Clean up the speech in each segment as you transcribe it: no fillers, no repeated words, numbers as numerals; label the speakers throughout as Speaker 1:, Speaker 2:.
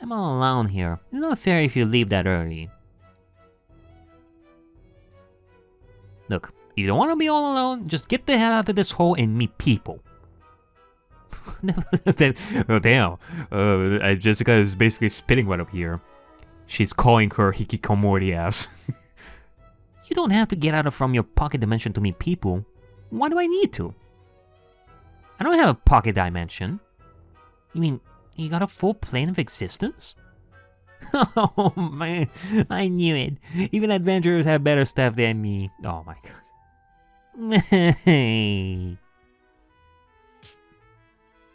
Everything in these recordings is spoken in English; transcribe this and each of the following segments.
Speaker 1: I'm all alone here. It's not fair if you leave that early. Look, if you don't want to be all alone, just get the hell out of this hole and meet people. Oh damn, Jessica is basically spitting right up here. She's calling her hikikomori ass. You don't have to get out of from your pocket dimension to meet people. Why do I need to? I don't have a pocket dimension. You mean, you got a full plane of existence? Oh man, I knew it. Even adventurers have better stuff than me. Oh my god.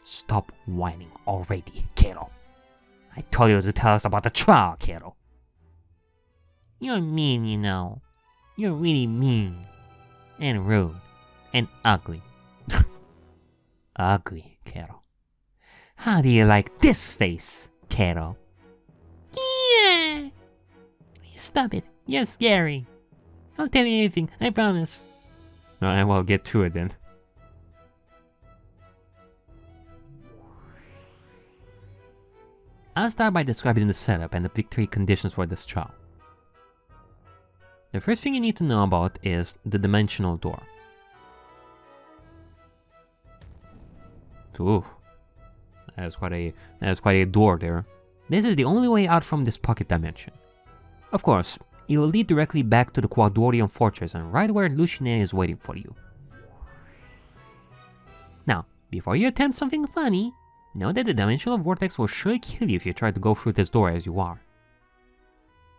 Speaker 1: Stop whining already, Kero. I told you to tell us about the trial, Kero. You're mean, you know. You're really mean. And rude. And ugly. Ugly, Kero. How do you like this face, Kero? Yeah! Stop it. You're scary. I'll tell you anything, I promise. Alright, well, get to it then. I'll start by describing the setup and the victory conditions for this trial. The first thing you need to know about is the dimensional door. Ooh, that's quite a door there. This is the only way out from this pocket dimension. Of course, it will lead directly back to the Quadorian Fortress and right where Lucine is waiting for you. Now, before you attempt something funny, know that the dimensional vortex will surely kill you if you try to go through this door as you are.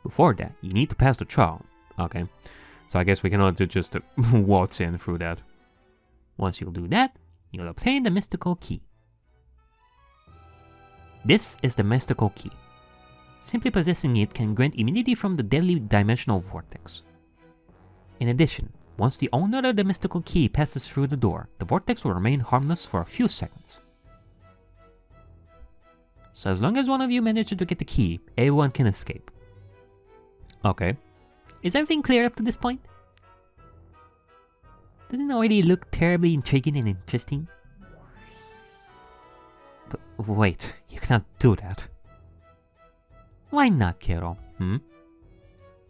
Speaker 1: Before that, you need to pass the trial. Okay, so I guess we cannot just waltz in through that. Once you do that, you'll obtain the mystical key. This is the mystical key. Simply possessing it can grant immunity from the deadly dimensional vortex. In addition, once the owner of the mystical key passes through the door, the vortex will remain harmless for a few seconds. So as long as one of you manages to get the key, everyone can escape. Okay. Is everything clear up to this point? Doesn't it already look terribly intriguing and interesting? But wait, you cannot do that. Why not, Kero?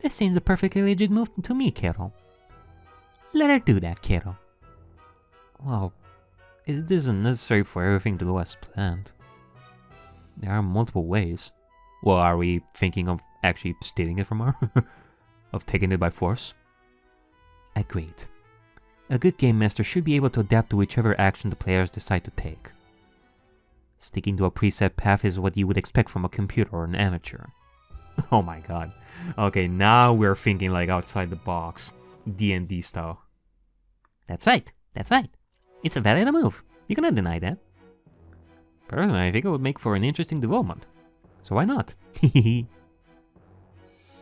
Speaker 1: That seems a perfectly legit move to me, Kero. Let her do that, Kero. Well, it isn't necessary for everything to go as planned. There are multiple ways. Well, are we thinking of actually stealing it from her? Of taking it by force? Agreed. A good game master should be able to adapt to whichever action the players decide to take. Sticking to a preset path is what you would expect from a computer or an amateur. Oh my god. Okay, now we're thinking like outside the box. D&D style. That's right, that's right. It's a valid move. You cannot deny that. Personally, I think it would make for an interesting development. So why not?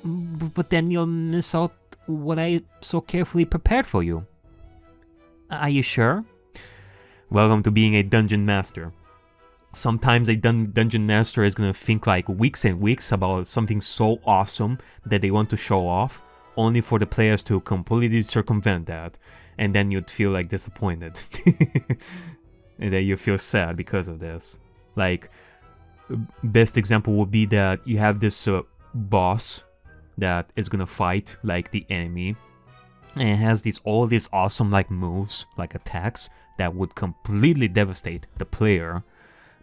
Speaker 1: But then you'll miss out what I so carefully prepared for you. Are you sure? Welcome to being a dungeon master. Sometimes a dungeon master is gonna think like weeks and weeks about something so awesome that they want to show off, only for the players to completely circumvent that, and then you'd feel like disappointed. And then you feel sad because of this. Like, best example would be that you have this boss that is gonna fight like the enemy, and it has all these awesome like moves, like attacks that would completely devastate the player.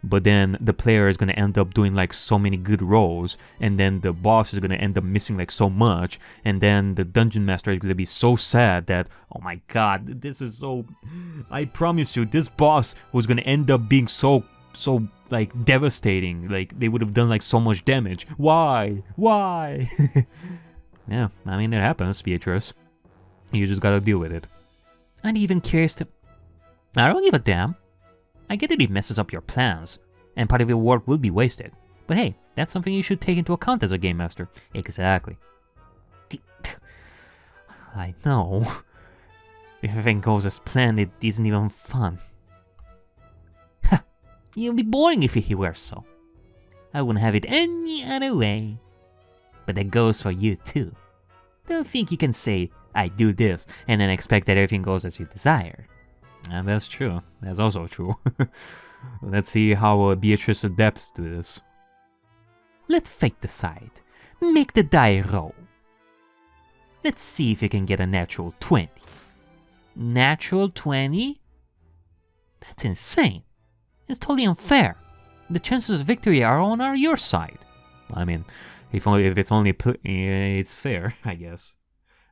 Speaker 1: But then the player is gonna end up doing like so many good rolls, and then the boss is gonna end up missing like so much, and then the dungeon master is gonna be so sad that, oh my god, this is so... I promise you, this boss was gonna end up being so like devastating. Like they would have done like so much damage. Why? Why? Yeah, I mean it happens, Beatrice. You just gotta deal with it. I'm even curious to... I don't give a damn. I get that it messes up your plans, and part of your work will be wasted. But hey, that's something you should take into account as a game master. Exactly. I know. If everything goes as planned, it isn't even fun. Ha! It'll be boring if it were so. I wouldn't have it any other way. But that goes for you too. Don't think you can say, I do this, and then expect that everything goes as you desire. And that's true. That's also true. Let's see how Beatrice adapts to this. let fate decide. Make the die roll. Let's see if you can get a natural 20. Natural 20? That's insane. It's totally unfair. The chances of victory are on your side. I mean, if it's only it's fair, I guess.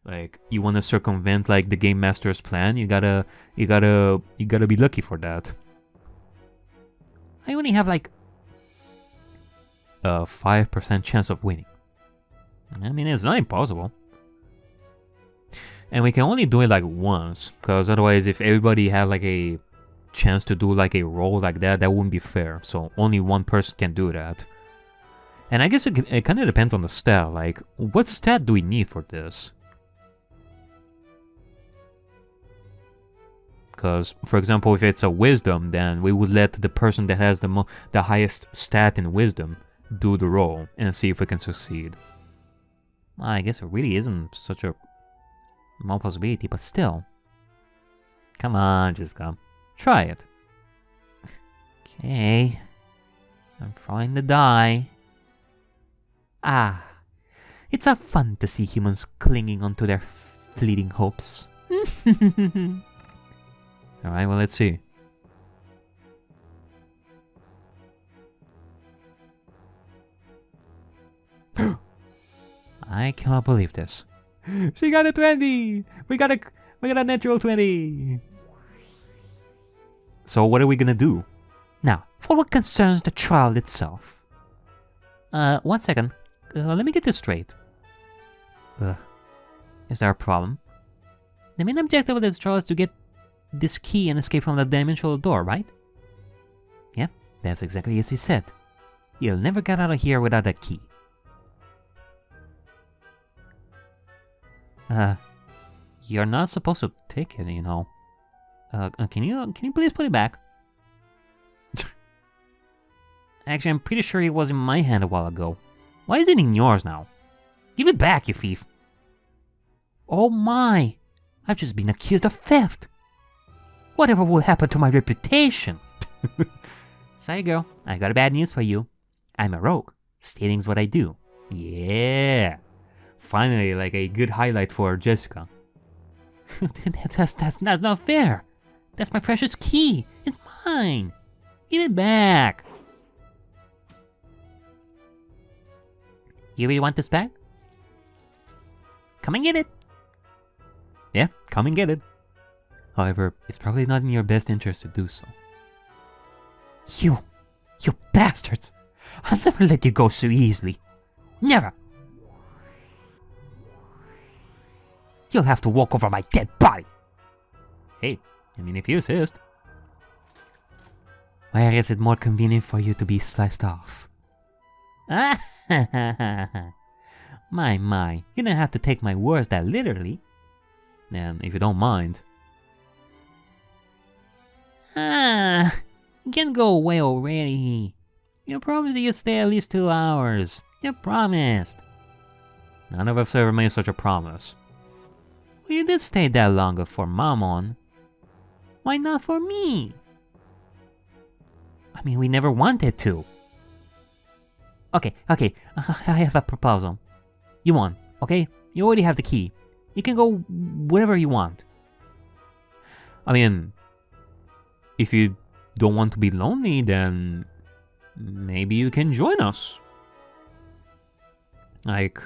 Speaker 1: Like, you want to circumvent like the game master's plan, you gotta be lucky for that. I only have like a 5% chance of winning. I mean, it's not impossible. And we can only do it like once, because otherwise if everybody had like a chance to do like a roll like that, that wouldn't be fair. So only one person can do that. And I guess it kind of depends on the stat, like what stat do we need for this? Because, for example, if it's a wisdom, then we would let the person that has the highest stat in wisdom do the roll and see if we can succeed. Well, I guess it really isn't such a small possibility, but still. Come on, Jessica. Try it. Okay. I'm throwing the die. Ah. It's a fun to see humans clinging onto their fleeting hopes. Alright, well, let's see. I cannot believe this. She got a 20! We got a natural 20! So what are we gonna do? Now, for what concerns the trial itself. 1 second. Let me get this straight. Is there a problem? The main objective of this trial is to get this key and escape from the dimensional door, right? Yeah, that's exactly as he said. You'll never get out of here without that key. You're not supposed to take it, you know. Can you please put it back? Actually, I'm pretty sure it was in my hand a while ago. Why is it in yours now? Give it back, you thief! Oh my! I've just been accused of theft! Whatever will happen to my reputation? Sorry girl, I got bad news for you. I'm a rogue. Stealing's what I do. Yeah! Finally, like a good highlight for Jessica. That's not fair! That's my precious key! It's mine! Give it back! You really want this back? Come and get it! Yeah, come and get it. However, it's probably not in your best interest to do so. You bastards! I'll never let you go so easily. Never! You'll have to walk over my dead body! Hey, I mean if you insist. Where is it more convenient for you to be sliced off? My, you don't have to take my words that literally. If you don't mind. You can go away already. You promised that you'd stay at least 2 hours. You promised. None of us ever made such a promise. Well, you did stay that longer for Mammon. Why not for me? I mean, we never wanted to. Okay, I have a proposal. You won, okay? You already have the key. You can go wherever you want. I mean, if you don't want to be lonely, then maybe you can join us. Like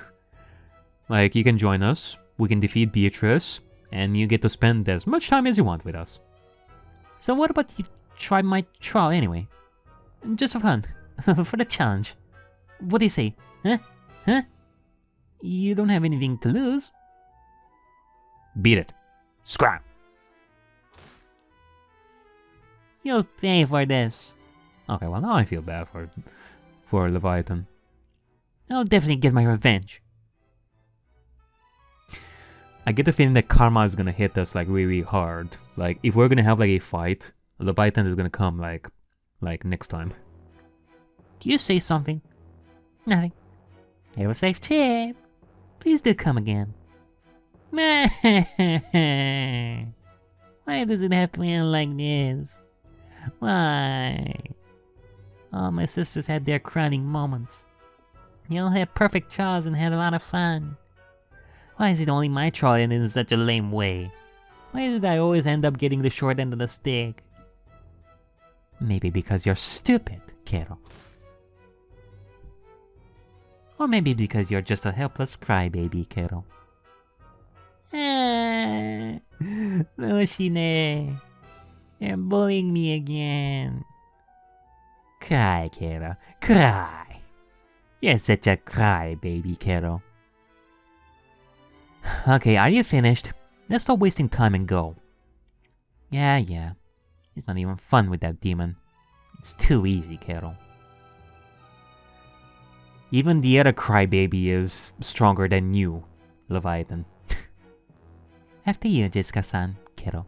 Speaker 1: you can join us, we can defeat Beatrice, and you get to spend as much time as you want with us. So what about you try my trial anyway? Just for fun, for the challenge. What do you say? Huh? You don't have anything to lose. Beat it. Scrap. You'll pay for this. Okay, well now I feel bad for Leviathan. I'll definitely get my revenge. I get the feeling that karma is gonna hit us like really hard. Like if we're gonna have like a fight, Leviathan is gonna come like next time. Do you say something? Nothing. Have a safe trip. Please do come again. Why does it have to end like this? Why? Oh, my sisters had their crowning moments. You all had perfect jaws and had a lot of fun. Why is it only my troll ended in such a lame way? Why did I always end up getting the short end of the stick? Maybe because you're stupid, Kero. Or maybe because you're just a helpless crybaby, Kero. Lushine, you're bullying me again. Cry, Kero, cry. You're such a crybaby, Kero. Okay, are you finished? Let's stop wasting time and go. Yeah. It's not even fun with that demon. It's too easy, Kero. Even the other crybaby is stronger than you, Leviathan. After you, Jessica-san, Kero.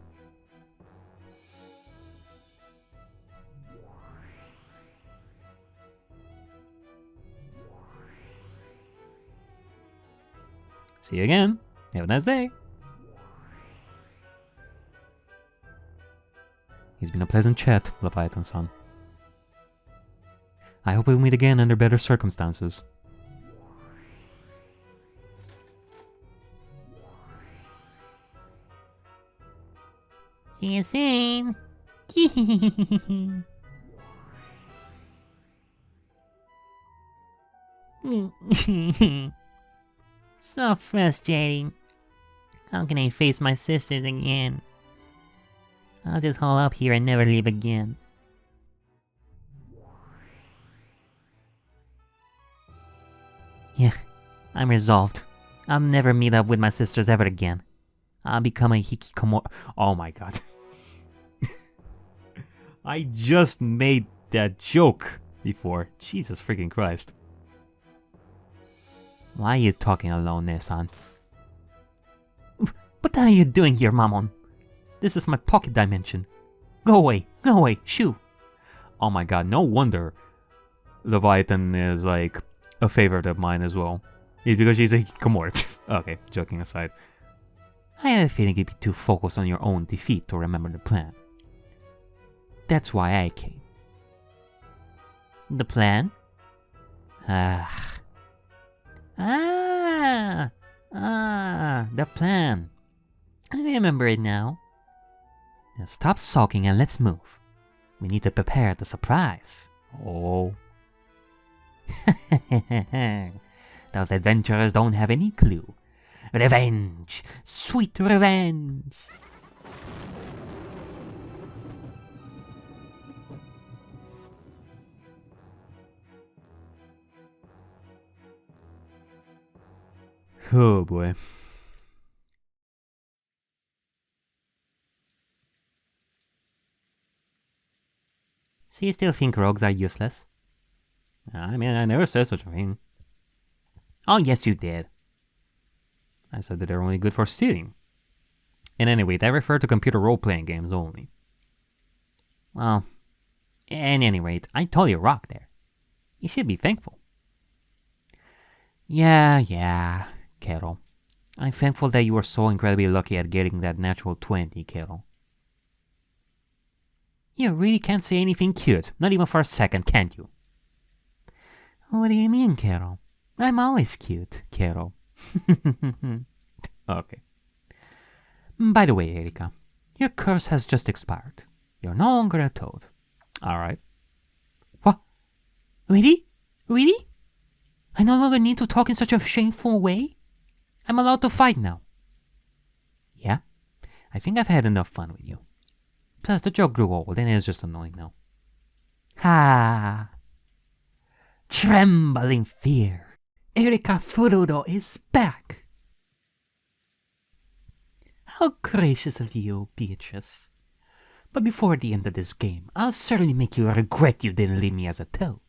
Speaker 1: See you again. Have a nice day. It's been a pleasant chat, Leviathan-san. I hope we'll meet again under better circumstances. See you soon. So frustrating. How can I face my sisters again? I'll just haul up here and never leave again. Yeah, I'm resolved. I'll never meet up with my sisters ever again. I'll become a hikikomori. Oh my god. I just made that joke before. Jesus freaking Christ. Why are you talking alone, Ne-san? What the hell are you doing here, Mamon? This is my pocket dimension. Go away, shoo! Oh my god, no wonder Leviathan is like a favorite of mine as well. It's because she's a hikikomori. Okay, joking aside. I had a feeling you'd be too focused on your own defeat to remember the plan. That's why I came. The plan? The plan. I remember it now. Now stop sulking and let's move. We need to prepare the surprise. Oh. Those adventurers don't have any clue. Revenge! Sweet revenge! Oh boy. So you still think rogues are useless? I mean, I never said such a thing. Oh yes you did. I said that they're only good for stealing. And anyway, I refer to computer role-playing games only. Well, at any rate, I totally rocked there. You should be thankful. Yeah, Kero. I'm thankful that you were so incredibly lucky at getting that natural 20, Kero. You really can't say anything cute, not even for a second, can't you? What do you mean, Kero? I'm always cute, Kero. Okay. By the way, Erika, your curse has just expired. You're no longer a toad. Alright. What? Really? Really? I no longer need to talk in such a shameful way? I'm allowed to fight now. Yeah? I think I've had enough fun with you. Plus, the joke grew old and it's just annoying now. Ha! Trembling fear. Erika Furudo is back! How gracious of you, Beatrice. But before the end of this game, I'll certainly make you regret you didn't leave me as a toad.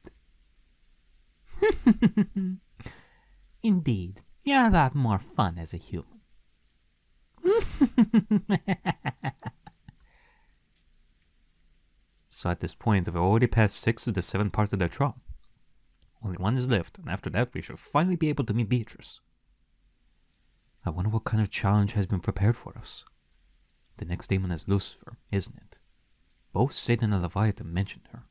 Speaker 1: Indeed, you're a lot more fun as a human. So at this point, we've already passed 6 of the 7 parts of the trial. Only one is left, and after that we should finally be able to meet Beatrice. I wonder what kind of challenge has been prepared for us. The next demon is Lucifer, isn't it? Both Satan and Leviathan mentioned her.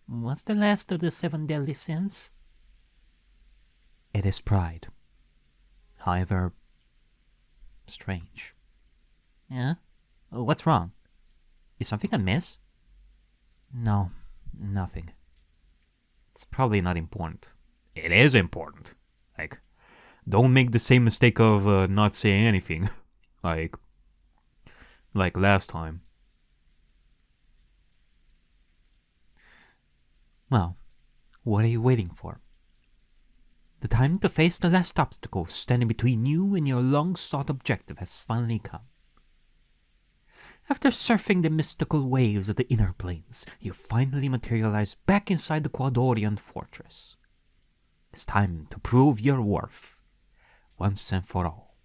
Speaker 1: What's the last of the 7 deadly sins? It is pride. However, strange. Yeah? What's wrong? Is something amiss? No, nothing. It's probably not important. It is important. Like, don't make the same mistake of not saying anything. like last time. Well, what are you waiting for? The time to face the last obstacle standing between you and your long-sought objective has finally come. After surfing the mystical waves of the inner planes, you finally materialize back inside the Quadorian fortress. It's time to prove your worth, once and for all.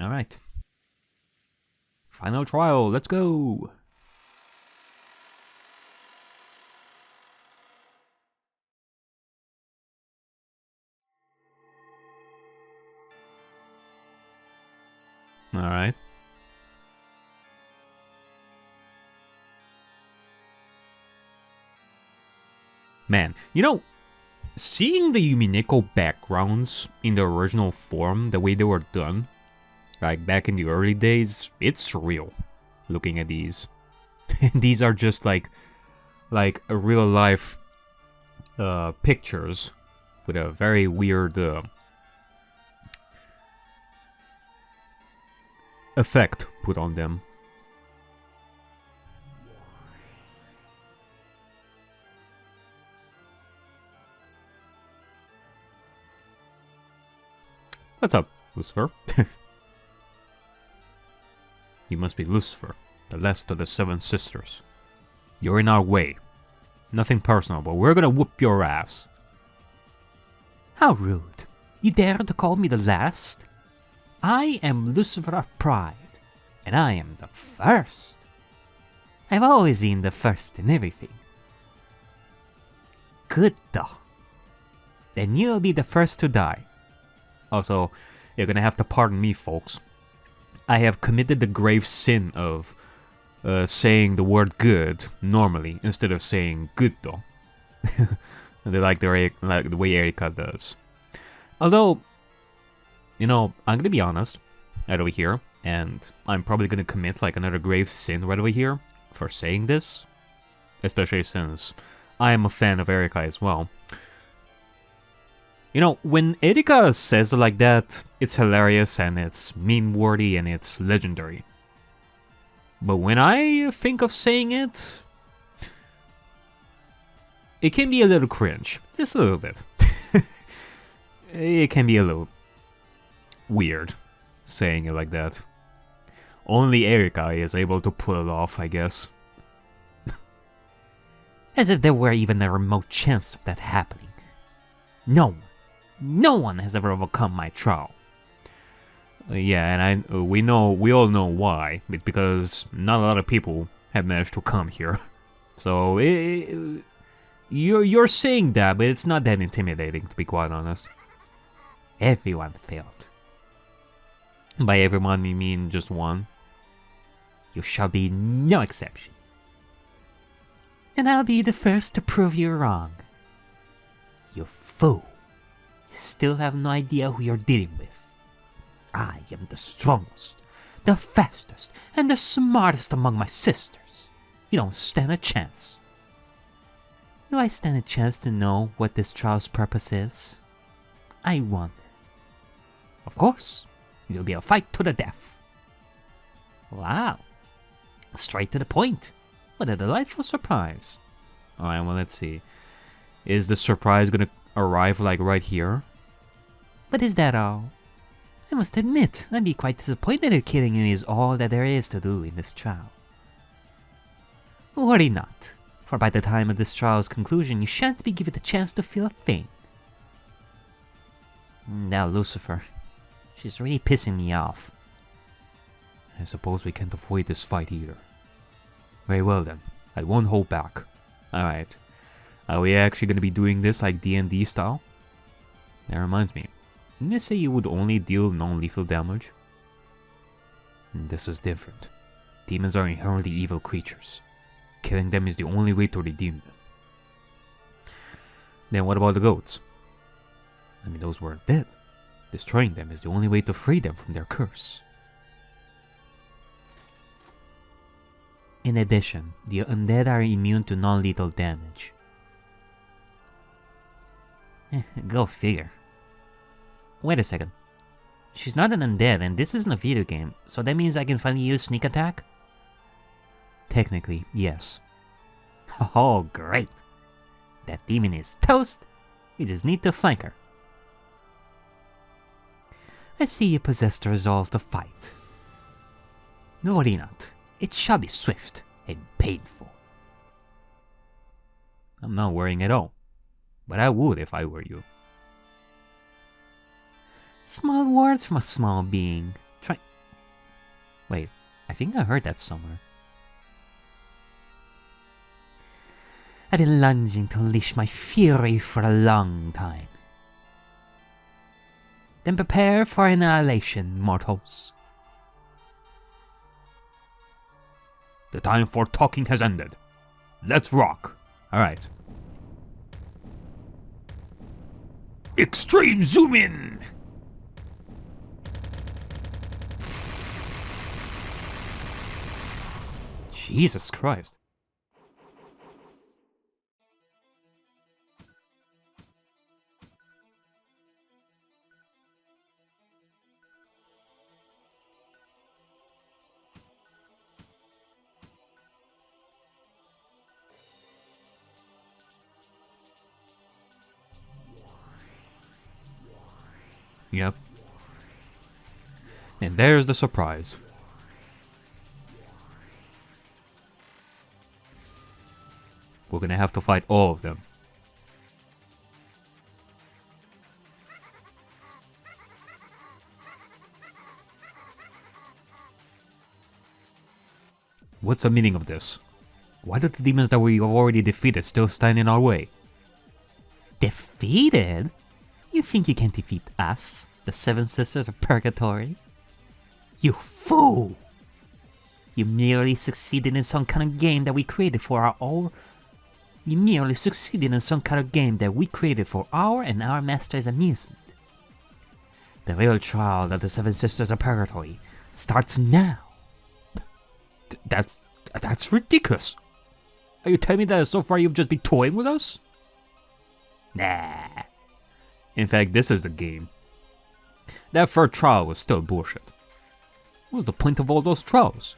Speaker 1: Alright. Final trial, let's go! Alright. Man, you know, seeing the Umineko backgrounds in the original form, the way they were done, like back in the early days, it's surreal looking at these. These are just like a real life pictures with a very weird effect put on them. What's up, Lucifer? You must be Lucifer, the last of the 7 sisters. You're in our way. Nothing personal, but we're gonna whoop your ass. How rude. You dare to call me the last? I am Lucifer of Pride, and I am the first. I've always been the first in everything. Good though. Then you'll be the first to die. Also, you're gonna have to pardon me, folks. I have committed the grave sin of saying the word good normally instead of saying good though. like the way Ariakey does. Although, you know, I'm gonna be honest right over here, and I'm probably gonna commit like another grave sin right over here for saying this, especially since I am a fan of Ariakey as well. You know, when Ariakey says it like that, it's hilarious and it's meme-worthy and it's legendary. But when I think of saying it, it can be a little cringe. Just a little bit. It can be a little weird saying it like that. Only Ariakey is able to pull it off, I guess. As if there were even a remote chance of that happening. No one has ever overcome my trial. Yeah, and we all know why. It's because not a lot of people have managed to come here. So you're saying that, but it's not that intimidating, to be quite honest. Everyone failed. By everyone, you mean just one? You shall be no exception. And I'll be the first to prove you wrong. You fool. You still have no idea who you're dealing with. I am the strongest, the fastest, and the smartest among my sisters. You don't stand a chance. Do I stand a chance to know what this trial's purpose is? I wonder. Of course, it'll be a fight to the death. Wow. Straight to the point. What a delightful surprise. Alright, well, let's see. Is the surprise gonna arrive like right here? But is that all? I must admit, I'd be quite disappointed if killing you is all that there is to do in this trial. Worry not, for by the time of this trial's conclusion, you shan't be given the chance to feel a thing. Now, Lucifer, she's really pissing me off. I suppose we can't avoid this fight either. Very well then, I won't hold back. Alright, are we actually gonna be doing this like D&D style? That reminds me, didn't you say you would only deal non-lethal damage? This is different. Demons are inherently evil creatures. Killing them is the only way to redeem them. Then what about the goats? I mean, those weren't dead. Destroying them is the only way to free them from their curse. In addition, the undead are immune to non-lethal damage. Go figure. Wait a second. She's not an undead and this isn't a video game, so that means I can finally use sneak attack? Technically, yes. Oh, great! That demon is toast! We just need to flank her. I see you possess the resolve to fight. Worry not. It shall be swift and painful. I'm not worrying at all, but I would if I were you. Small words from a small being. Wait, I think I heard that somewhere. I've been lunging to unleash my fury for a long time. Then prepare for annihilation, mortals. The time for talking has ended. Let's rock. Alright. Extreme zoom in! Jesus Christ. Yep. And there's the surprise. We're gonna have to fight all of them. What's the meaning of this? Why do the demons that we have already defeated still stand in our way? Defeated? You think you can defeat us, the Seven Sisters of Purgatory? You fool! You merely succeeded in some kind of game that we created for our own. You merely succeeded in some kind of game that we created for our and our master's amusement. The real trial of the Seven Sisters of Purgatory starts now. That's ridiculous. Are you telling me that so far you've just been toying with us? Nah. In fact, this is the game. That third trial was still bullshit. What was the point of all those trials?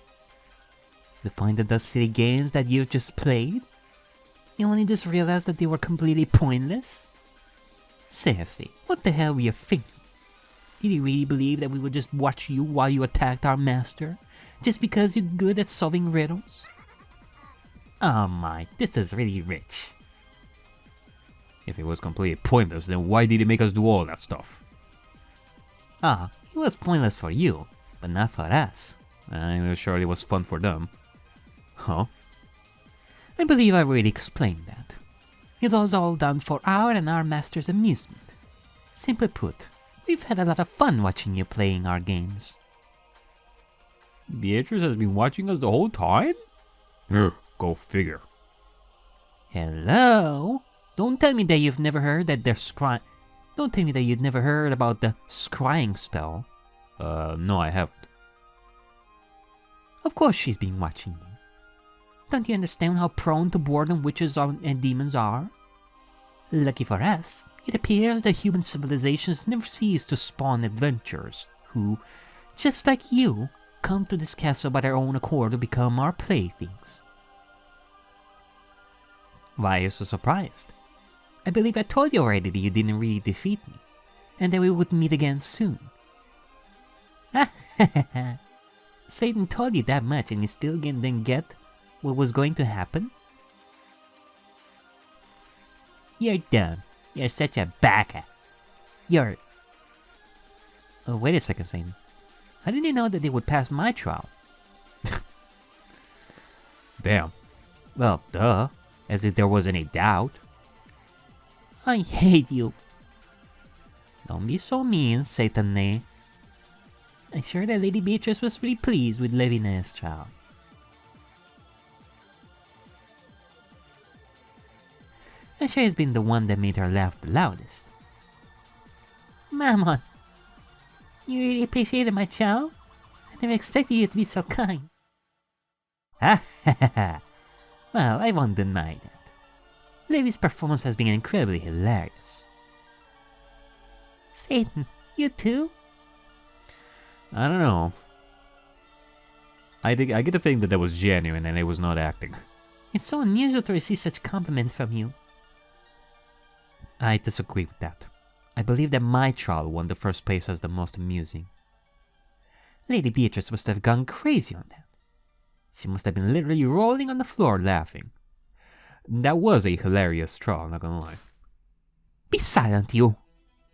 Speaker 1: The point of those silly games that you just played? You only just realized that they were completely pointless? Seriously, what the hell were you thinking? Did you really believe that we would just watch you while you attacked our master? Just because you're good at solving riddles? Oh my, this is really rich. If it was completely pointless, then why did he make us do all that stuff? Ah, it was pointless for you, but not for us. I'm sure it was fun for them. Huh? I believe I already explained that. It was all done for our and our master's amusement. Simply put, we've had a lot of fun watching you playing our games. Beatrice has been watching us the whole time? Go figure. Hello? Don't tell me that you've never heard that there's Don't tell me that you've never heard about the scrying spell. No, I haven't. Of course she's been watching you. Don't you understand how prone to boredom witches and demons are? Lucky for us, it appears that human civilizations never cease to spawn adventurers who, just like you, come to this castle by their own accord to become our playthings. Why are you so surprised? I believe I told you already that you didn't really defeat me, and that we would meet again soon. Satan told you that much and you still didn't get what was going to happen? You're dumb. You're such a baka. You're... Oh, wait a second, Satan. How did you know that they would pass my trial? Damn. Well, duh. As if there was any doubt. I hate you. Don't be so mean, Satan. I'm sure that Lady Beatrice was really pleased with Levinas' child. I'm sure it's been the one that made her laugh the loudest. Mammon, you really appreciated my chow? I never expected you to be so kind. Ha ha ha ha. Well, I won't deny that. Levy's performance has been incredibly hilarious. Satan, you too? I don't know. I get the feeling that that was genuine and it was not acting. It's so unusual to receive such compliments from you. I disagree with that. I believe that my trial won the first place as the most amusing. Lady Beatrice must have gone crazy on that. She must have been literally rolling on the floor laughing. That was a hilarious trial, not gonna lie. Be silent, you!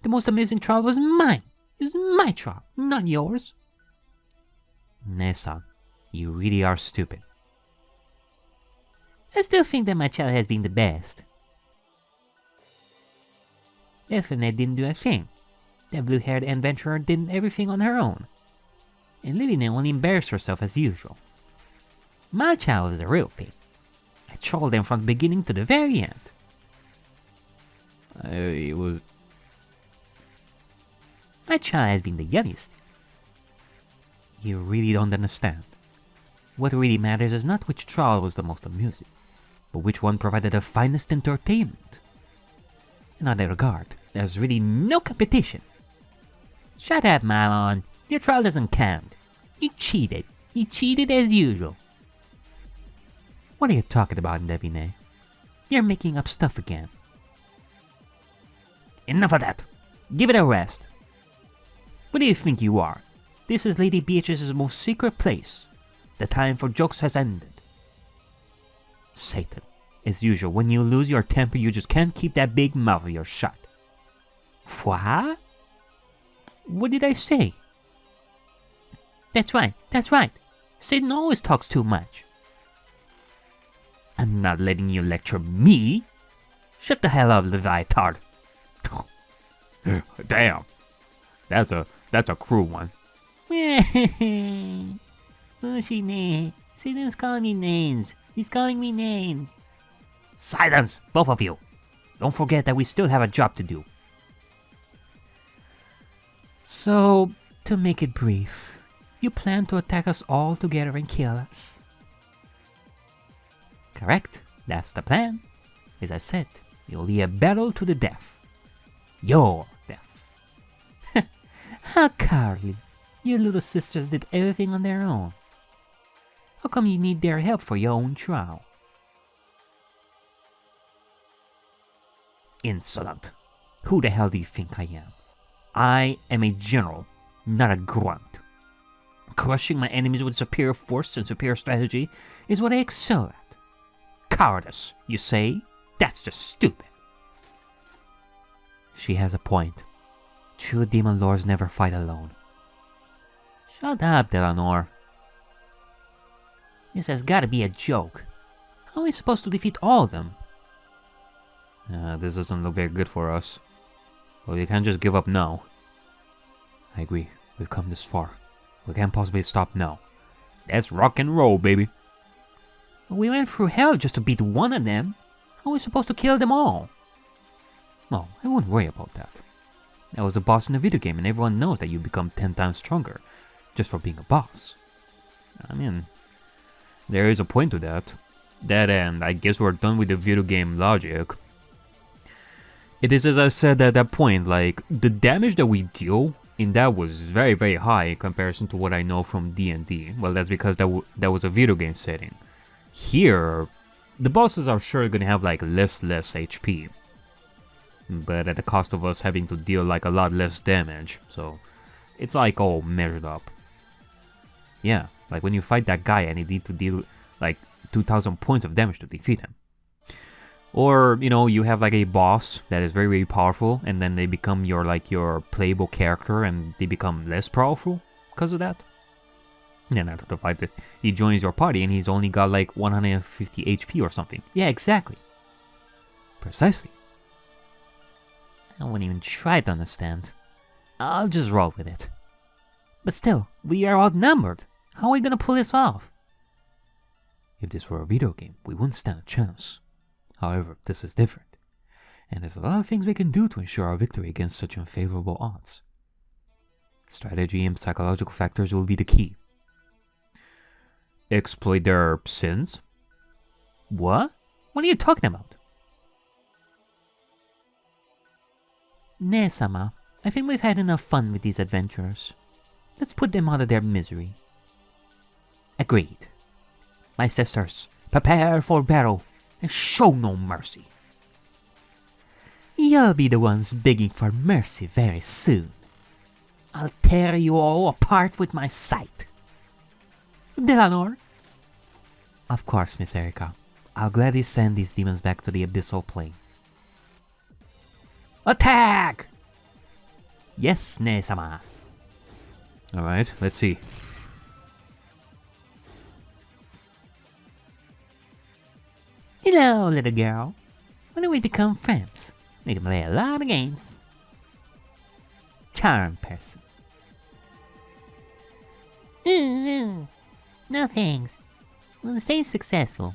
Speaker 1: The most amusing trial was mine! It was my trial, not yours. Nessa, you really are stupid. I still think that my child has been the best. Elfine didn't do a thing. That blue-haired adventurer did everything on her own. And Livine only embarrassed herself as usual. My child was the real thing. I trolled them from the beginning to the very end. My child has been the yummiest. You really don't understand. What really matters is not which trial was the most amusing, but which one provided the finest entertainment. In that regard, there's really no competition. Shut up, Mammon. Your trial doesn't count. You cheated. You cheated as usual. What are you talking about, Devine? You're making up stuff again. Enough of that. Give it a rest. What do you think you are? This is Lady Beatrice's most secret place. The time for jokes has ended. Satan. As usual, when you lose your temper, you just can't keep that big mouth of yours shut. What? What did I say? That's right, that's right. Satan always talks too much. I'm not letting you lecture me. Shut the hell up, Leviatard. Damn. That's a cruel one. Satan's calling me names. She's calling me names. Silence, both of you. Don't forget that we still have a job to do. So, to make it brief, you plan to attack us all together and kill us? Correct, that's the plan. As I said, it will be a battle to the death. Your death. How cowardly. Your little sisters did everything on their own. How come you need their help for your own trial? Insolent. Who the hell do you think I am? I am a general, not a grunt. Crushing my enemies with superior force and superior strategy is what I excel at. Cowardice, you say? That's just stupid. She has a point. True demon lords never fight alone. Shut up, Delanor. This has gotta be a joke. How are we supposed to defeat all of them? This doesn't look very good for us. Well, you can't just give up now. I agree, we've come this far. We can't possibly stop now. That's rock and roll, baby. We went through hell just to beat one of them. How are we supposed to kill them all? Well, I wouldn't worry about that. I was a boss in a video game and everyone knows that you become 10 times stronger just for being a boss. I mean, there is a point to that. That and I guess we're done with the video game logic. It is as I said at that point, like, the damage that we deal in that was very, very high in comparison to what I know from D&D. Well, that's because that was a video game setting. Here, the bosses are sure gonna have like less HP. But at the cost of us having to deal like a lot less damage, so it's like all measured up. Yeah, like when you fight that guy and you need to deal like 2000 points of damage to defeat him. Or, you know, you have like a boss that is very, very powerful and then they become your playable character and they become less powerful because of that. And then after the fight, he joins your party and he's only got like 150 HP or something. Yeah, exactly. Precisely. I won't even try to understand. I'll just roll with it. But still, we are outnumbered. How are we gonna pull this off? If this were a video game, we wouldn't stand a chance. However, this is different. And there's a lot of things we can do to ensure our victory against such unfavorable odds. Strategy and psychological factors will be the key. Exploit their sins? What? What are you talking about? Ne-sama, I think we've had enough fun with these adventurers. Let's put them out of their misery. Agreed. My sisters, prepare for battle and show no mercy. You'll be the ones begging for mercy very soon. I'll tear you all apart with my sight. Delanor? Of course, Miss Erica. I'll gladly send these demons back to the abyssal plane. Attack! Yes, Ne-sama. Alright, let's see. Hello, little girl. When do we become friends? We can play a lot of games. Charm person. No thanks. We'll save successful.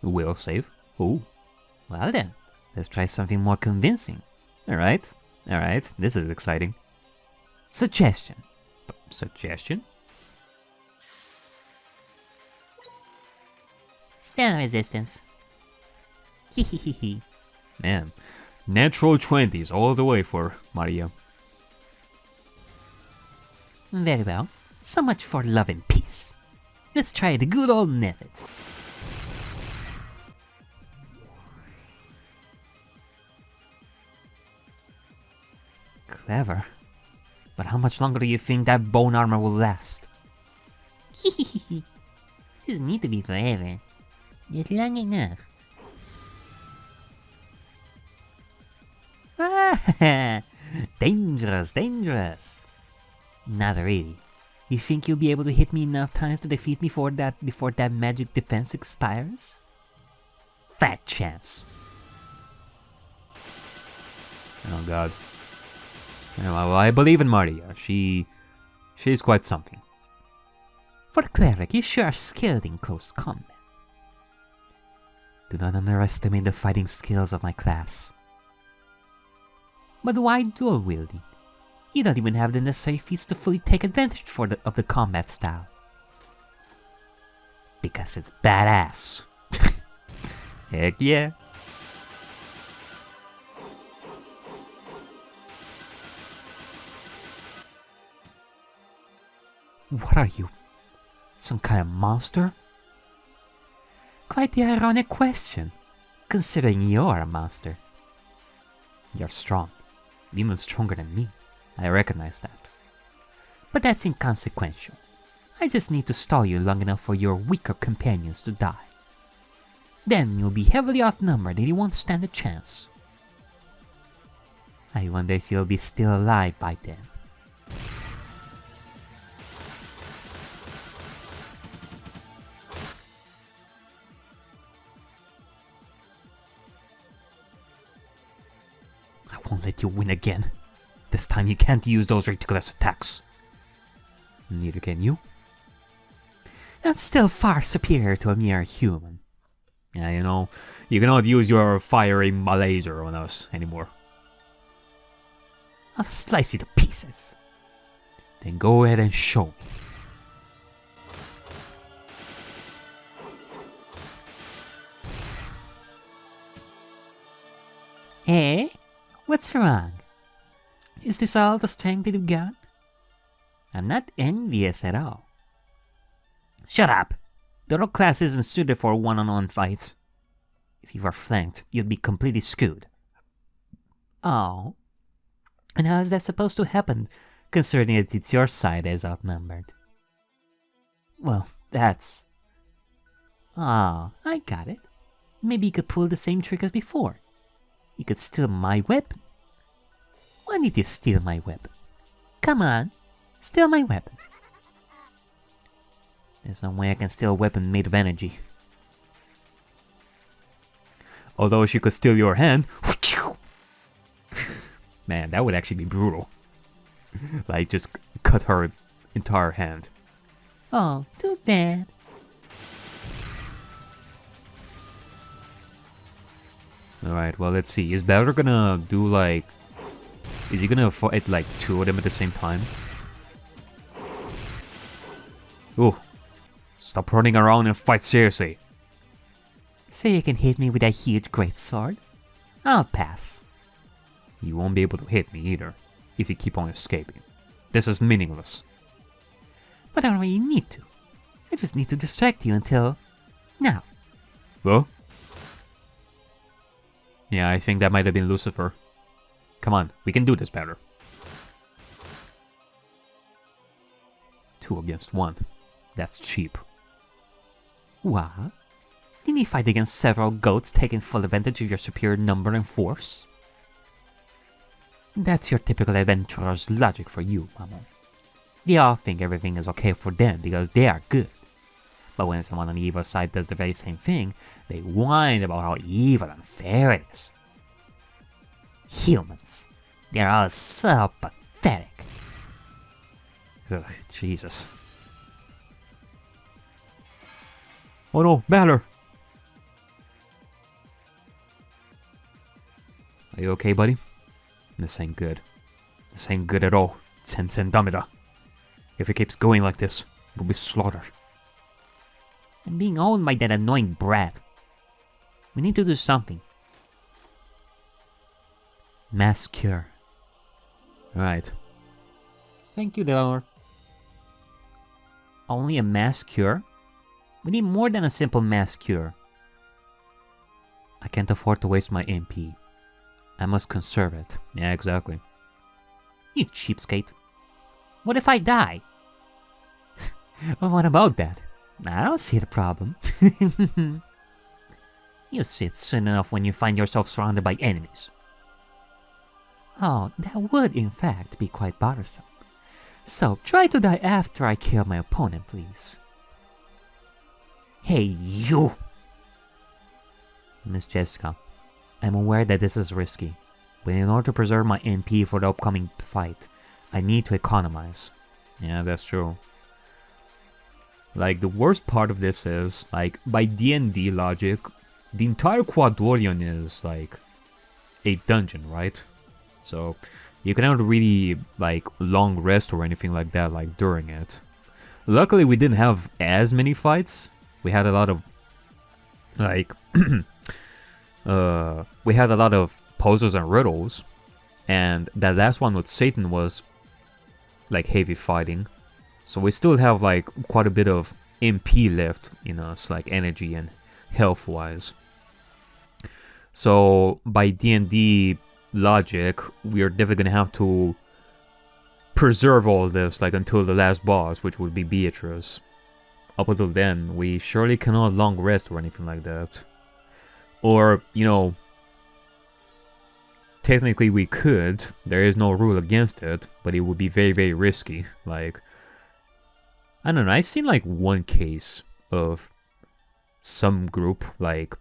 Speaker 1: Will save? Oh. Well then, let's try something more convincing. Alright, this is exciting. Suggestion. Suggestion? Spell resistance. Hehehehe. Man, natural 20s all the way for Maria. Very well. So much for love and peace. Let's try the good old methods. Clever. But how much longer do you think that bone armor will last? Hehehe. It doesn't need to be forever. Just long enough. Ah, dangerous, dangerous. Not really. You think you'll be able to hit me enough times to defeat me before that magic defense expires? Fat chance. Oh god. Well, I believe in Maria. She's quite something. For a cleric, you sure are skilled in close combat. Do not underestimate the fighting skills of my class. But why dual wielding? You don't even have the necessary feats to fully take advantage of the combat style. Because it's badass. Heck yeah. What are you? Some kind of monster? Quite the ironic question, considering you're a monster. You're strong, even stronger than me. I recognize that. But that's inconsequential. I just need to stall you long enough for your weaker companions to die. Then you'll be heavily outnumbered and you won't stand a chance. I wonder if you'll be still alive by then. I won't let you win again. This time you can't use those ridiculous attacks. Neither can you. I'm still far superior to a mere human. Yeah, you know, you cannot use your firing laser on us anymore. I'll slice you to pieces. Then go ahead and show me. Eh? What's wrong? Is this all the strength that you've got? I'm not envious at all. Shut up! The rock class isn't suited for one-on-one fights. If you were flanked, you'd be completely screwed. Oh. And how is that supposed to happen, considering that it's your side that is outnumbered? Well, that's... Ah, I got it. Maybe you could pull the same trick as before. You could steal my weapon. Why did you steal my weapon? Come on, steal my weapon. There's no way I can steal a weapon made of energy. Although she could steal your hand. Man, that would actually be brutal. Like, just cut her entire hand. Oh, too bad. Alright, well, let's see. Is Balor gonna do like... Is he gonna fight like 2 of them at the same time? Ooh. Stop running around and fight seriously.
Speaker 2: So you can hit me with a huge greatsword? I'll pass.
Speaker 1: You won't be able to hit me either, if you keep on escaping. This is meaningless.
Speaker 2: But I don't really need to. I just need to distract you until... now.
Speaker 1: Well? Yeah, I think that might have been Lucifer. Come on, we can do this better. 2 against 1. That's cheap.
Speaker 2: What? Didn't you fight against several goats taking full advantage of your superior number and force? That's your typical adventurer's logic for you, Mamo. They all think everything is okay for them because they are good. But when someone on the evil side does the very same thing, they whine about how evil and unfair it is. Humans. They're all so pathetic.
Speaker 1: Ugh, Jesus. Oh no, Balor! Are you okay, buddy? This ain't good. This ain't good at all. Tensen Damida. If it keeps going like this, we'll be slaughtered.
Speaker 2: I'm being owned by that annoying brat. We need to do something. Mass cure.
Speaker 1: Right.
Speaker 2: Thank you, Delor. Only a mass cure? We need more than a simple mass cure.
Speaker 1: I can't afford to waste my MP. I must conserve it. Yeah, exactly.
Speaker 2: You cheapskate. What if I die? Well, what about that? I don't see the problem. You sit soon enough when you find yourself surrounded by enemies. Oh, that would in fact be quite bothersome. So try to die after I kill my opponent, please. Hey, you!
Speaker 1: Miss Jessica, I'm aware that this is risky, but in order to preserve my MP for the upcoming fight, I need to economize. Yeah, that's true. Like, the worst part of this is, like, by D&D logic, the entire Quadrillion is, like, a dungeon, right? So, you cannot really, like, long rest or anything like that, like, during it. Luckily, we didn't have as many fights. We had a lot of, like, we had a lot of puzzles and riddles. And that last one with Satan was, like, heavy fighting. So we still have, like, quite a bit of MP left in us, like, energy and health-wise. So, by D&D logic, we are definitely gonna have to preserve all this, like, until the last boss, which would be Beatrice. Up until then, we surely cannot long rest or anything like that. Or, you know, technically we could, there is no rule against it, but it would be very, very risky. Like, I don't know, I've seen like one case of some group, like,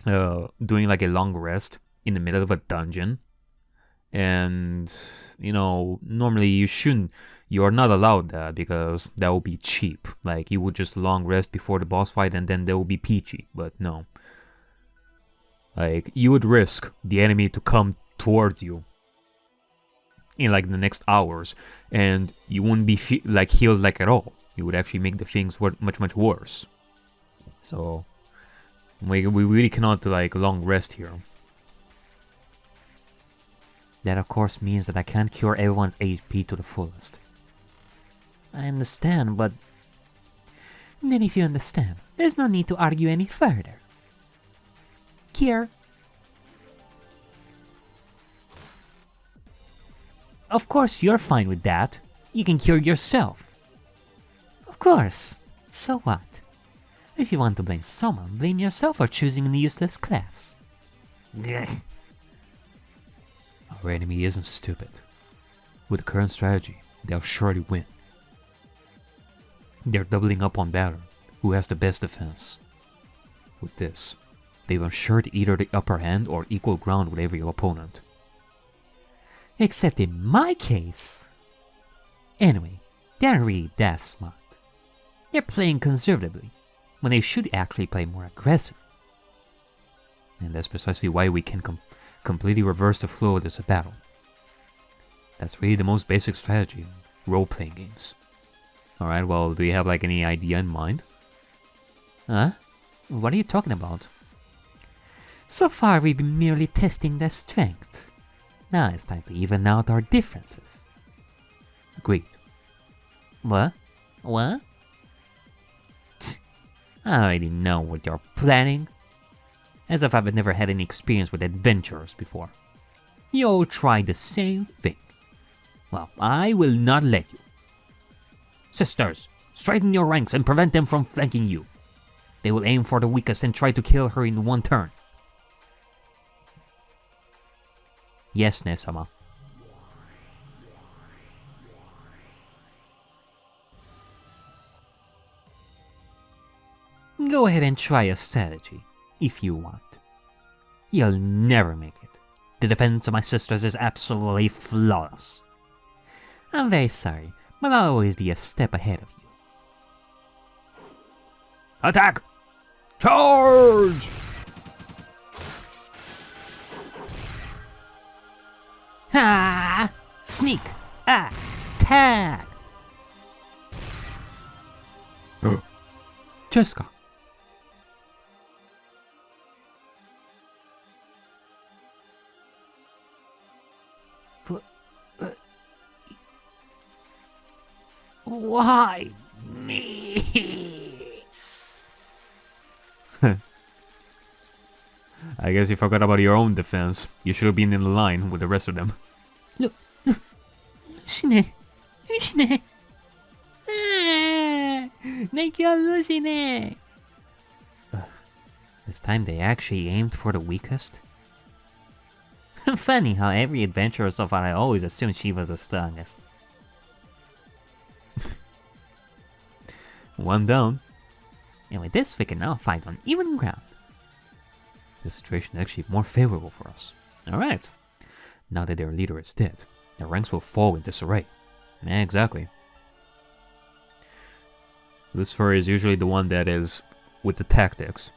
Speaker 1: doing like a long rest in the middle of a dungeon. And, you know, normally you are not allowed that because that would be cheap. Like, you would just long rest before the boss fight and then there will be peachy, but no. Like, you would risk the enemy to come towards you in like the next hours and you wouldn't be like healed like at all. You would actually make the things much, much worse. So, we really cannot like long rest here. That of course means that I can't cure everyone's HP to the fullest.
Speaker 2: I understand, but... Then if you understand, there's no need to argue any further. Cure. Of course you're fine with that. You can cure yourself. Of course. So what? If you want to blame someone, blame yourself for choosing a useless class.
Speaker 1: Our enemy isn't stupid. With the current strategy, they'll surely win. They're doubling up on Balor, who has the best defense. With this, they've ensured either the upper hand or equal ground with every opponent.
Speaker 2: Except in my case. Anyway, they aren't really that smart. They're playing conservatively, when they should actually play more aggressive.
Speaker 1: And that's precisely why we can completely reverse the flow of this battle. That's really the most basic strategy in role-playing games. Alright, well, do you have like any idea in mind?
Speaker 2: Huh? What are you talking about? So far we've been merely testing their strength. Now it's time to even out our differences.
Speaker 1: Agreed.
Speaker 2: What? What? Tch, I already know what you're planning. As if I've never had any experience with adventurers before. You'll try the same thing. Well, I will not let you. Sisters, straighten your ranks and prevent them from flanking you. They will aim for the weakest and try to kill her in one turn. Yes, Ne-sama. Go ahead and try a strategy, if you want. You'll never make it. The defense of my sisters is absolutely flawless. I'm very sorry, but I'll always be a step ahead of you.
Speaker 1: Attack! Charge!
Speaker 2: Ha! Sneak! Attack!
Speaker 1: Jessica.
Speaker 2: Why me?
Speaker 1: I guess you forgot about your own defense. You should have been in line with the rest of them.
Speaker 2: Look, Lucine! Lucine! They killed Lucine! This time they actually aimed for the weakest? Funny how every adventurer so far I always assumed she was the strongest.
Speaker 1: One down.
Speaker 2: And with this we can now fight on even ground.
Speaker 1: The situation is actually more favorable for us. Alright. Now that their leader is dead, their ranks will fall in disarray. Yeah, exactly. Lucifer is usually the one that is with the tactics.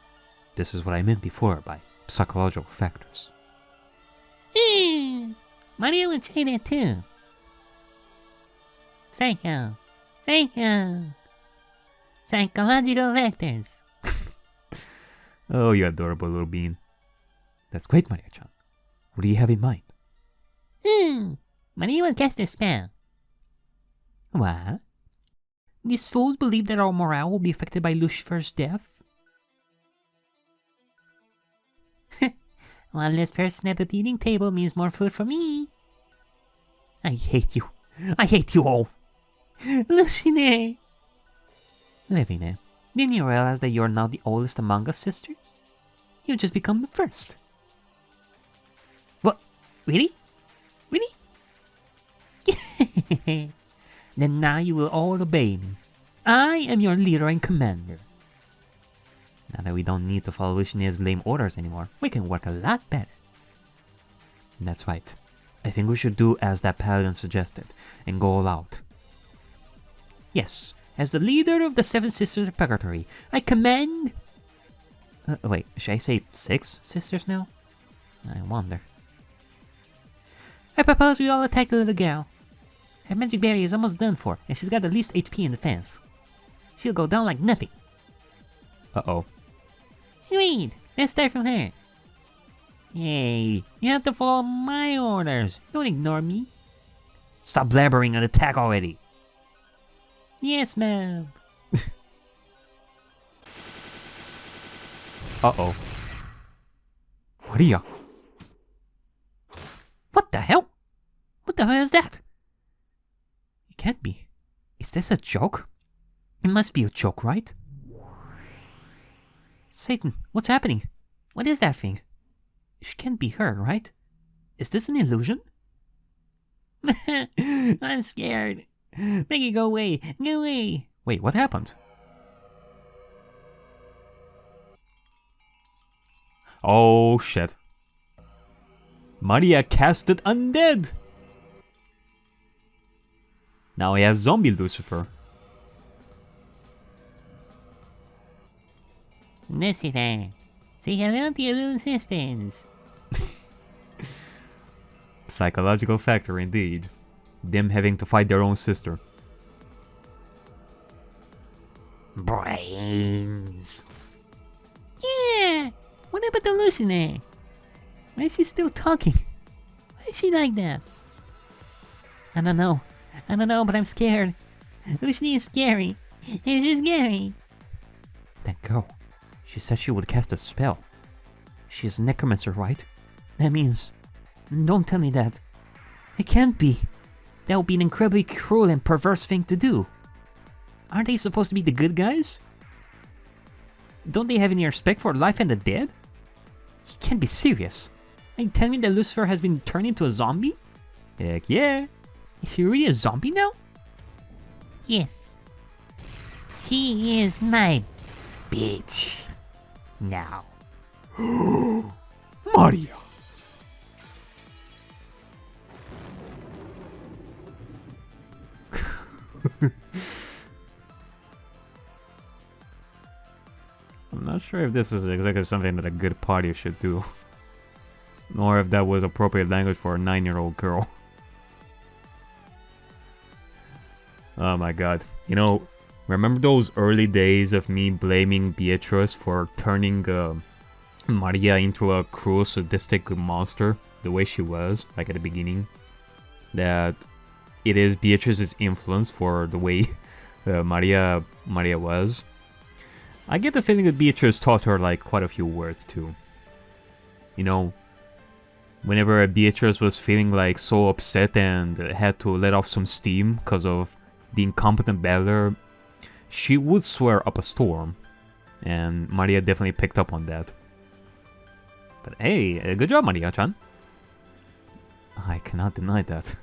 Speaker 1: This is what I meant before by psychological factors.
Speaker 2: Mario would say that too. Psychological vectors.
Speaker 1: Oh, you adorable little bean. That's great, Maria-chan. What do you have in mind?
Speaker 2: Mario will cast a spell. What? These fools believe that our morale will be affected by Lucifer's death? One less person at the eating table means more food for me. I hate you. I hate you all. Lucine! Levine, didn't you realize that you're now the oldest among us, sisters? You've just become the first. What? Really? Really? Then now you will all obey me. I am your leader and commander. Now that we don't need to follow Lucine's lame orders anymore, we can work a lot better.
Speaker 1: That's right. I think we should do as that paladin suggested, and go all out.
Speaker 2: Yes, as the leader of the Seven Sisters of Purgatory, I command... wait, should I say 6 sisters now? I wonder. I propose we all attack the little girl. Her magic barrier is almost done for, and she's got the least HP in defense. She'll go down like nothing.
Speaker 1: Uh-oh.
Speaker 2: Agreed! Let's start from her. Hey, you have to follow my orders. Don't ignore me. Stop blabbering and attack already. Yes, ma'am.
Speaker 1: Uh-oh. Maria!
Speaker 2: What the hell? What the hell is that? It can't be. Is this a joke? It must be a joke, right? Satan, what's happening? What is that thing? She can't be her, right? Is this an illusion? I'm scared. Make it go away. Go away.
Speaker 1: Wait, what happened? Oh shit. Maria casted Undead! Now he has Zombie Lucifer.
Speaker 2: Lucifer, Say hello to your little sisters.
Speaker 1: Psychological factor indeed. Them having to fight their own sister.
Speaker 2: Brains. Yeah. What about the Lucine? Why is she still talking? Why is she like that? I don't know, but I'm scared. Lucine is scary. It's just scary.
Speaker 1: That girl. She said she would cast a spell. She is a necromancer, right? That means... Don't tell me that. It can't be. That would be an incredibly cruel and perverse thing to do. Aren't they supposed to be the good guys? Don't they have any respect for life and the dead? He can't be serious. Are you telling me that Lucifer has been turned into a zombie? Heck yeah. Is he really a zombie now?
Speaker 2: Yes. He is my bitch. Now.
Speaker 1: Maria! I'm not sure if this is exactly something that a good party should do. Nor if that was appropriate language for a 9-year-old girl. Oh my god. You know, remember those early days of me blaming Beatrice for turning Maria into a cruel, sadistic monster? The way she was, like at the beginning? That it is Beatrice's influence for the way Maria was. I get the feeling that Beatrice taught her like quite a few words too. You know, whenever Beatrice was feeling like so upset and had to let off some steam because of the incompetent battler, she would swear up a storm, and Maria definitely picked up on that. But hey, good job, Maria-chan. I cannot deny that.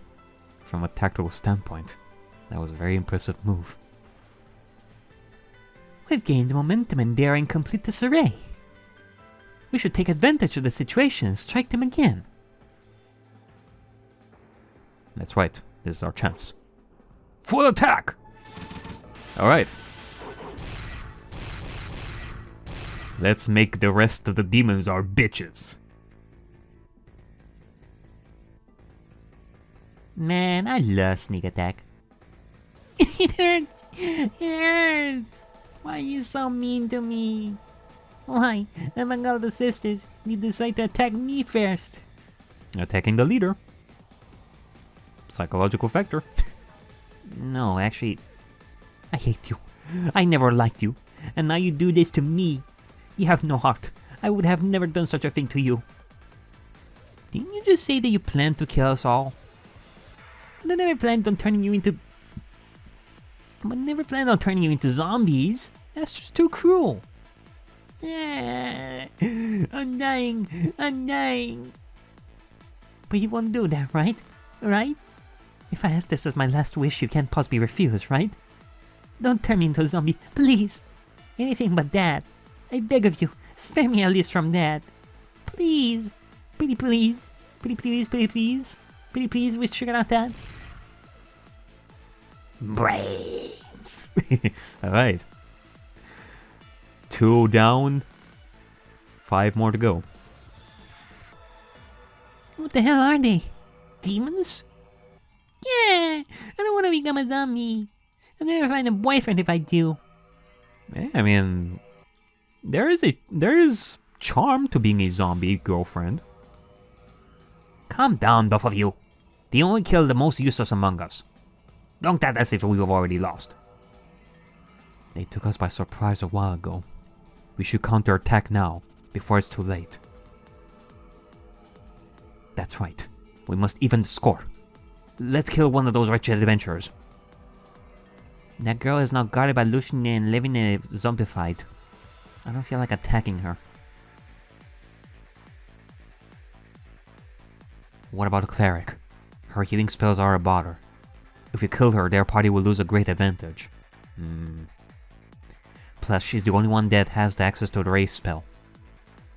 Speaker 1: From a tactical standpoint, that was a very impressive move.
Speaker 2: We've gained momentum and they are in complete disarray. We should take advantage of the situation and strike them again.
Speaker 1: That's right, this is our chance. Full attack! Alright. Let's make the rest of the demons our bitches.
Speaker 2: Man, I love sneak attack. It hurts! It hurts! Why are you so mean to me? Why, among all the sisters, you decide to attack me first?
Speaker 1: Attacking the leader. Psychological factor.
Speaker 2: No, actually, I hate you. I never liked you. And now you do this to me. You have no heart. I would have never done such a thing to you. Didn't you just say that you planned to kill us all? But I never planned on turning you into... zombies. That's just too cruel. I'm dying. But you won't do that, right? Right? If I ask this as my last wish, you can't possibly refuse, right? Don't turn me into a zombie, please. Anything but that. I beg of you, spare me at least from that. Please. Pretty please. Pretty please, pretty please. Pretty please, wish sugar out that. Brains.
Speaker 1: Alright. 2 down. 5 more to go.
Speaker 2: What the hell are they? Demons? Yeah, I don't want to become a zombie. I'll never find a boyfriend if I do.
Speaker 1: I mean, there is charm to being a zombie girlfriend.
Speaker 2: Calm down, both of you. They only kill the most useless among us. Don't act as if we've already lost.
Speaker 1: They took us by surprise a while ago. We should counterattack now, before it's too late. That's right. We must even the score. Let's kill one of those wretched adventurers.
Speaker 2: That girl is now guarded by Lucian and living in a zombified. I don't feel like attacking her.
Speaker 1: What about a cleric? Her healing spells are a bother. If we kill her, their party will lose a great advantage. Plus, she's the only one that has the access to the race spell.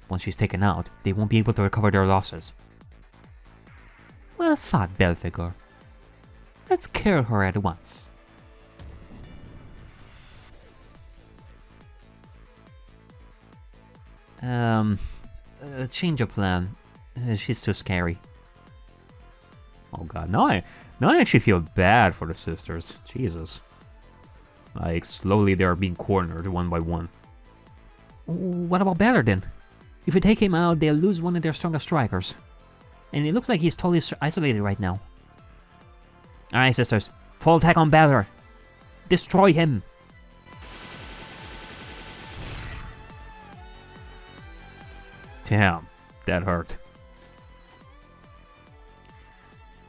Speaker 1: Once she's taken out, they won't be able to recover their losses.
Speaker 2: Well thought, Belphegor. Let's kill her at once. Change of plan. She's too scary.
Speaker 1: Oh god, now I actually feel bad for the sisters. Jesus. Like, slowly they are being cornered one by one.
Speaker 2: What about Balor then? If we take him out, they'll lose one of their strongest strikers. And it looks like he's totally isolated right now. Alright, sisters. Full attack on Balor. Destroy him.
Speaker 1: Damn, that hurt.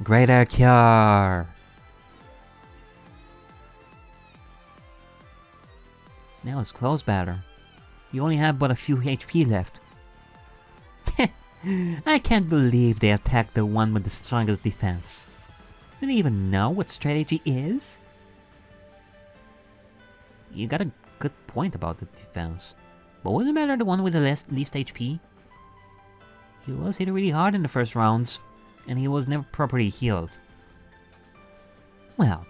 Speaker 2: Great Ariakey. Now it's close, Balor. You only have but a few HP left. I can't believe they attacked the one with the strongest defense. Do they even know what strategy is? You got a good point about the defense. But wasn't Balor the one with the least HP? He was hit really hard in the first rounds, and he was never properly healed. Well,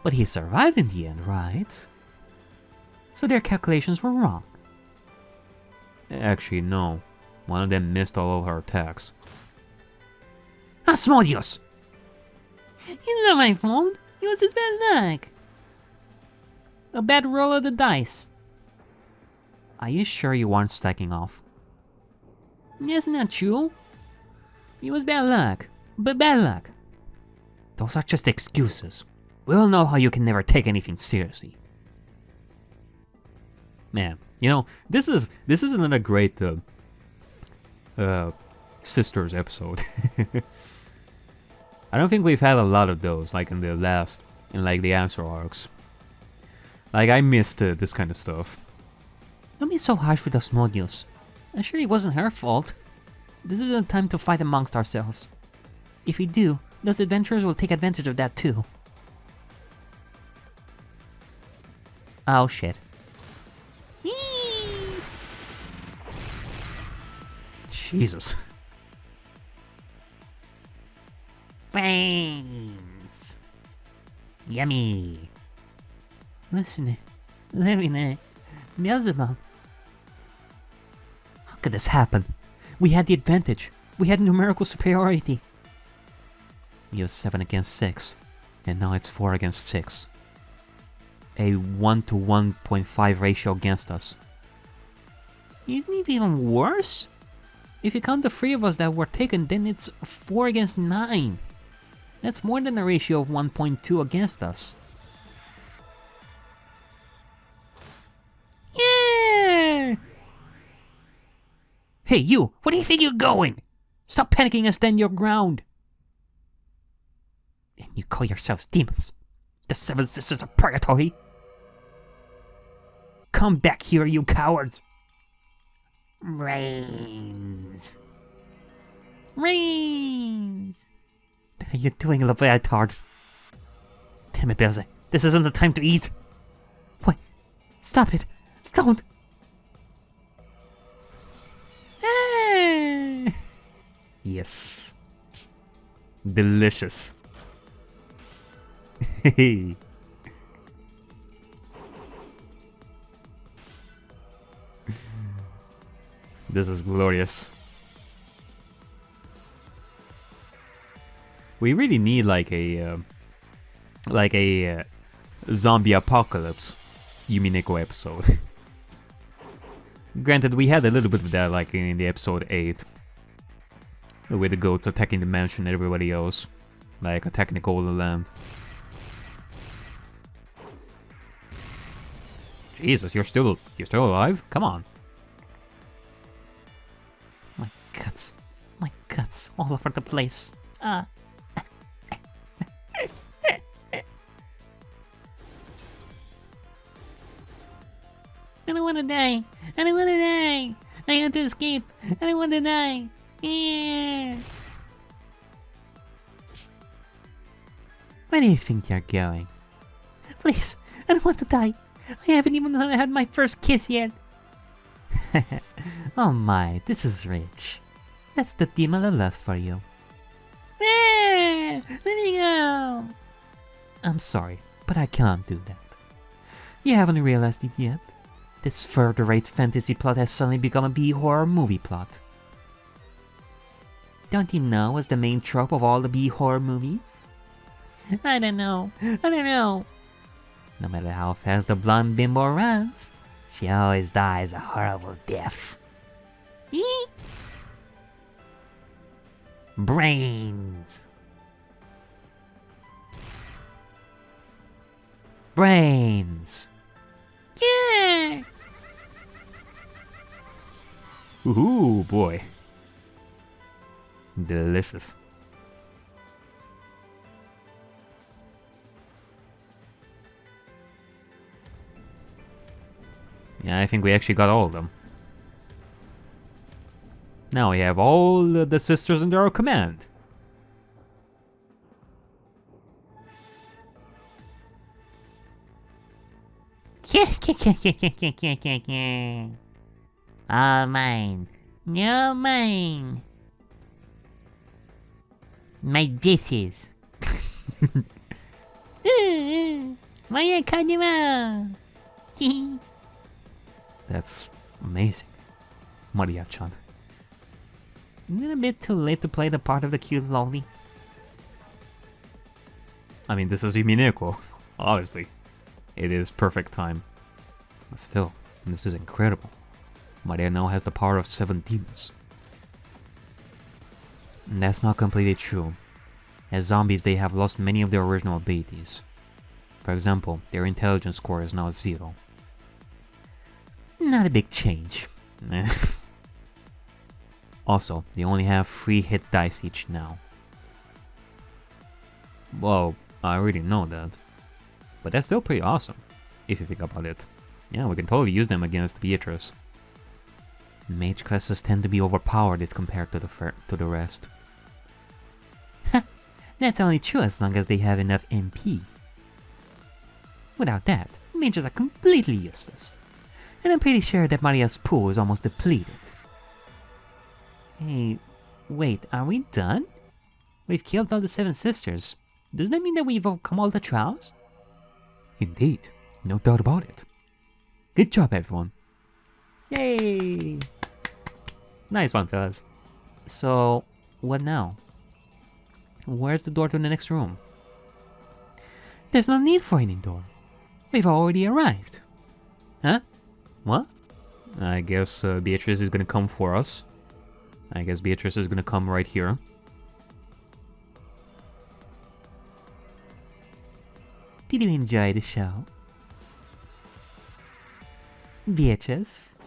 Speaker 2: but he survived in the end, right? So their calculations were wrong.
Speaker 1: Actually, no. One of them missed all of her attacks.
Speaker 2: Asmodeus! It's not my fault. It was just bad luck. A bad roll of the dice. Are you sure you weren't stacking off? That's not true. It was bad luck. But bad luck. Those are just excuses. We all know how you can never take anything seriously.
Speaker 1: Man, you know, this is another great sisters episode. I don't think we've had a lot of those, like in the answer arcs. Like, I missed this kind of stuff.
Speaker 2: Don't be so harsh with Asmodeus. I'm sure it wasn't her fault. This isn't time to fight amongst ourselves. If we do, those adventurers will take advantage of that too. Oh shit.
Speaker 1: Jesus.
Speaker 2: Brains. Yummy. Listen, Levine, Beelzebub. How could this happen? We had the advantage. We had numerical superiority.
Speaker 1: You have 7 against 6, and now it's 4 against 6. A 1 to 1.5 ratio against us.
Speaker 2: Isn't it even worse? If you count the 3 of us that were taken, then it's 4 against 9. That's more than a ratio of 1.2 against us. Yeah! Hey you, where do you think you're going? Stop panicking and stand your ground. And you call yourselves demons. The 7 Sisters of Purgatory. Come back here, you cowards. Rains. Rains. What are you doing, Leviathan? Damn it, Belze. This isn't the time to eat. Wait. Stop it. Don't. Ah.
Speaker 1: Yes. Delicious. This is glorious. We really need like a zombie apocalypse Umineko episode. Granted, we had a little bit of that like in the episode 8. With the goats attacking the mansion and everybody else. Like attacking the golden land. Jesus, you're still alive? Come on.
Speaker 2: My guts all over the place. I don't wanna die. I don't wanna die. I have to escape. I don't wanna die. Yeah. Where do you think you're going? Please, I don't want to die. I haven't even had my first kiss yet. Oh my, this is rich. That's the demon of lust for you. Ah, let me go. I'm sorry, but I cannot do that. You haven't realized it yet. This third-rate fantasy plot has suddenly become a B-horror movie plot. Don't you know what's the main trope of all the B-horror movies? I don't know. No matter how fast the blonde bimbo runs, she always dies a horrible death. Brains. Yeah!
Speaker 1: Ooh, boy. Delicious. Yeah, I think we actually got all of them. Now we have all the sisters under our command.
Speaker 2: All mine. No mine. My dishes. My kanima.
Speaker 1: That's amazing. Maria-chan.
Speaker 2: Isn't it a bit too late to play the part of the cute loli?
Speaker 1: I mean, this is Umineko, obviously. It is perfect time. But still, this is incredible. Maria now has the power of 7 demons.
Speaker 2: And that's not completely true. As zombies, they have lost many of their original abilities. For example, their intelligence score is now 0. Not a big change. Also, they only have 3 hit dice each now.
Speaker 1: Well, I already know that. But that's still pretty awesome, if you think about it. Yeah, we can totally use them against Beatrice.
Speaker 2: Mage classes tend to be overpowered if compared to the rest. That's only true as long as they have enough MP. Without that, mages are completely useless. And I'm pretty sure that Maria's pool is almost depleted. Hey, wait, are we done? We've killed all the 7 sisters. Does that mean that we've overcome all the trials?
Speaker 1: Indeed, no doubt about it. Good job, everyone.
Speaker 2: Yay! Nice one, fellas. So, what now? Where's the door to the next room? There's no need for any door. We've already arrived. Huh? What?
Speaker 1: I guess Beatrice is gonna come for us. I guess Beatrice is gonna come right here.
Speaker 2: Did you enjoy the show? Beatrice?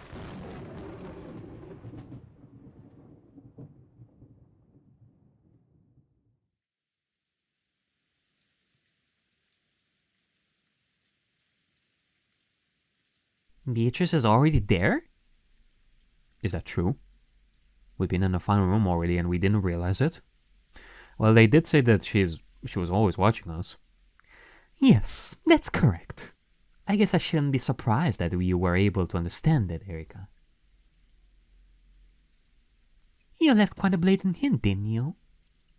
Speaker 2: Beatrice is already there?
Speaker 1: Is that true? We've been in the final room already and we didn't realize it. Well, they did say that she was always watching us.
Speaker 2: Yes, that's correct. I guess I shouldn't be surprised that you were able to understand it, Ariakey. You left quite a blatant hint, didn't you?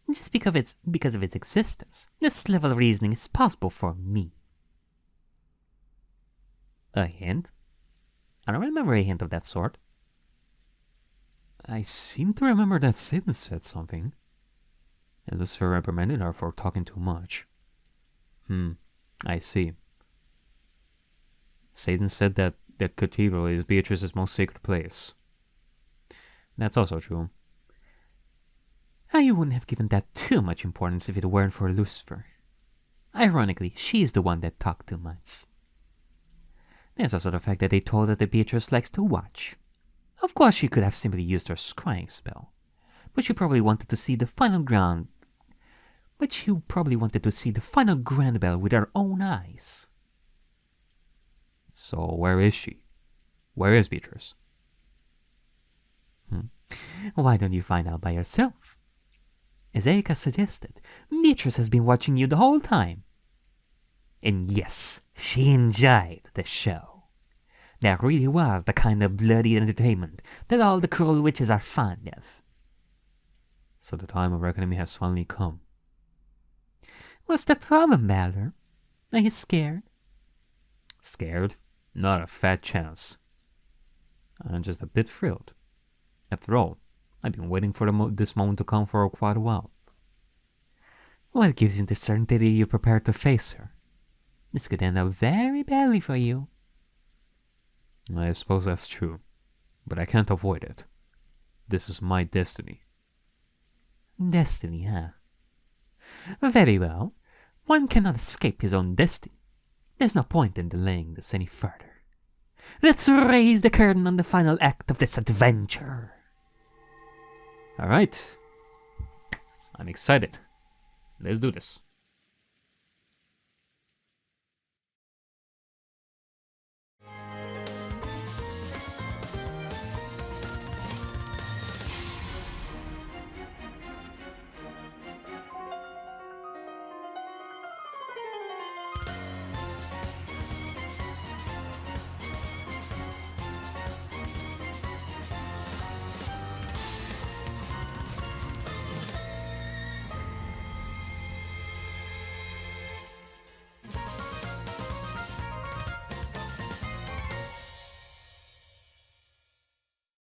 Speaker 2: Just because of its existence, this level of reasoning is possible for me.
Speaker 1: A hint?
Speaker 2: I don't remember a hint of that sort.
Speaker 1: I seem to remember that Satan said something. And Lucifer reprimanded her for talking too much. I see. Satan said that the cathedral is Beatrice's most sacred place. That's also true.
Speaker 2: I wouldn't have given that too much importance if it weren't for Lucifer. Ironically, she's the one that talked too much. There's also the fact that they told us that Beatrice likes to watch. Of course, she could have simply used her scrying spell, but she probably wanted to see the final grand bell with her own eyes.
Speaker 1: So where is she? Where is Beatrice?
Speaker 2: Why don't you find out by yourself? As Ariakey suggested, Beatrice has been watching you the whole time. And yes, she enjoyed the show. That really was the kind of bloody entertainment that all the cruel witches are fond of.
Speaker 1: So the time of reckoning has finally come.
Speaker 2: What's the problem, Valor? Are you scared?
Speaker 1: Scared? Not a fat chance. I'm just a bit thrilled. After all, I've been waiting for this moment to come for quite a while.
Speaker 2: What gives you the certainty you're prepared to face her? This could end up very badly for you.
Speaker 1: I suppose that's true, but I can't avoid it. This is my destiny.
Speaker 2: Destiny, huh? Very well. One cannot escape his own destiny. There's no point in delaying this any further. Let's raise the curtain on the final act of this adventure.
Speaker 1: Alright. I'm excited. Let's do this.